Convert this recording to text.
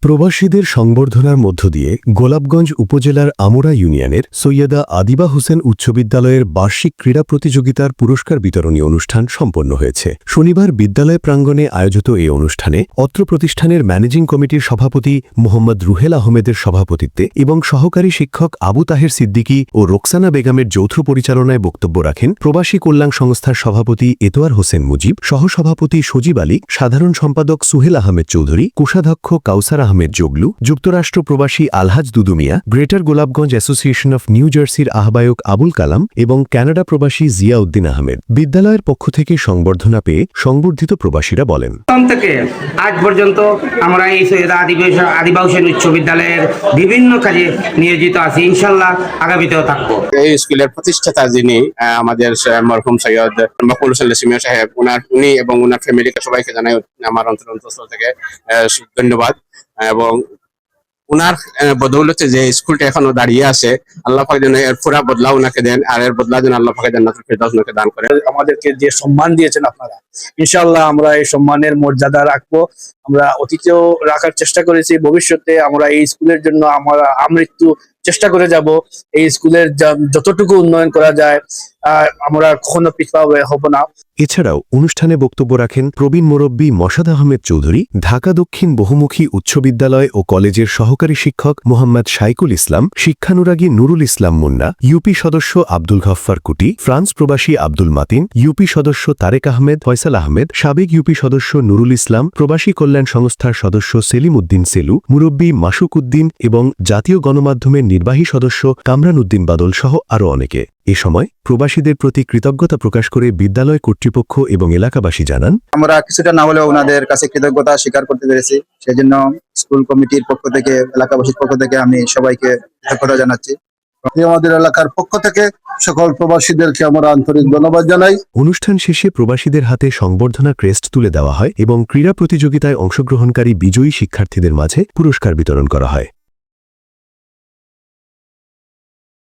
প্রবাসীদের সংবর্ধনার মধ্য দিয়ে গোলাপগঞ্জ উপজেলার আমুরা ইউনিয়নের সৈয়দা আদিবা হোসেন উচ্চ বিদ্যালয়ের বার্ষিক ক্রীড়া প্রতিযোগিতার পুরস্কার বিতরণী অনুষ্ঠান সম্পন্ন হয়েছে। শনিবার বিদ্যালয় প্রাঙ্গণে আয়োজিত এই অনুষ্ঠানে অত্র প্রতিষ্ঠানের ম্যানেজিং কমিটির সভাপতি মোহাম্মদ রুহেল আহমেদের সভাপতিত্বে এবং সহকারী শিক্ষক আবু তাহের সিদ্দিকী ও রোকসানা বেগমের যৌথ পরিচালনায় বক্তব্য রাখেন প্রবাসী কল্যাণ সংস্থার সভাপতি এতোয়ার হোসেন মুজিব, সহসভাপতি সজীব আলী, সাধারণ সম্পাদক সুহেল আহমেদ চৌধুরী, কোষাধ্যক্ষ কাউসার আহমেদ জগলু, যুক্তরাষ্ট্র প্রবাসী Alhaj Dudu Mia, greater Golapganj association of new জার্সির আহ্বায়ক আবুল কালাম এবং কানাডা প্রবাসী জিয়া উদ্দিন আহমেদ। বিদ্যালয়ের পক্ষ থেকে সংবর্ধনা পেয়ে সংবর্ধিত প্রবাসীরা বলেন, থেকে আজ পর্যন্ত আমরা এই সৈয়দা আদিবা হোসেন উচ্চ বিদ্যালয়ের বিভিন্ন কাজে নিয়োজিত আছি। ইনশাল্লাহ আগামীতেও থাকবো। এই স্কুলের প্রতিষ্ঠাতা যিনি আমাদের মরহুম সৈয়দ মকবুল হোসেন সিমিয়া সাহেব, উনি এবং ওনার ফ্যামিলিকে সবাইকে জানাই আমার অন্তঃস্থল থেকে ধন্যবাদ। এবং উনার বদৌলতে যে স্কুলটা এখনো দাঁড়িয়ে আছে, আল্লাহ পাক যেন এর পুরা বদলা উনাকে দেন, আর এর বদলা যেন আল্লাহ পাক জান্নাতুল ফিরদাউস উনাকে দান করেন। আমাদেরকে যে সম্মান দিয়েছেন আপনারা, ইনশাআল্লাহ আমরা এই সম্মানের মর্যাদা রাখবো। আমরা অতীতেও রাখার চেষ্টা করেছি, ভবিষ্যতে আমরা এই স্কুলের জন্য আমরা আমৃত্যু চেষ্টা করে যাব। এই স্কুলের যতটুকু উন্নয়ন করা যায় আমরা কখনো পিছপা হব না। এছাড়াও অনুষ্ঠানে বক্তব্য রাখেন প্রবীণ মুরব্বী মশাদ আহমেদ চৌধুরী, ঢাকা দক্ষিণ বহুমুখী উচ্চ বিদ্যালয় ও কলেজের সহকারী শিক্ষক মোহাম্মদ শাইকুল ইসলাম, শিক্ষানুরাগী নুরুল ইসলাম মুন্না, ইউপি সদস্য আব্দুল গফফার কুটি, ফ্রান্স প্রবাসী আব্দুল মাতিন, ইউপি সদস্য তারেক আহমেদ, ফয়সাল আহমেদ, সাবেক ইউপি সদস্য নুরুল ইসলাম, প্রবাসী কল্যাণ সংস্থার সদস্য সেলিম উদ্দিন সেলু, মুরব্বী মাসুক উদ্দিন এবং জাতীয় গণমাধ্যমের নির্বাহী সদস্য কামরান উদ্দিন বাদল সহ আরও অনেকে। এ সময় প্রবাসীদের প্রতি কৃতজ্ঞতা প্রকাশ করে বিদ্যালয় কর্তৃপক্ষ এবং এলাকাবাসী জানান, আমরা কিছুটা না হলেও ওনাদের কাছে কৃতজ্ঞতা স্বীকার করতে পেরেছি। সেজন্য স্কুল কমিটির পক্ষ থেকে, এলাকাবাসীর পক্ষ থেকে আমি সবাইকে কৃতজ্ঞতা জানাচ্ছি। আমাদের এলাকার পক্ষ থেকে সকল প্রবাসীদেরকে আমরা আন্তরিক ধন্যবাদ জানাই। অনুষ্ঠান শেষে প্রবাসীদের হাতে সংবর্ধনা ক্রেস্ট তুলে দেওয়া হয় এবং ক্রীড়া প্রতিযোগিতায় অংশগ্রহণকারী বিজয়ী শিক্ষার্থীদের মাঝে পুরস্কার বিতরণ করা হয়।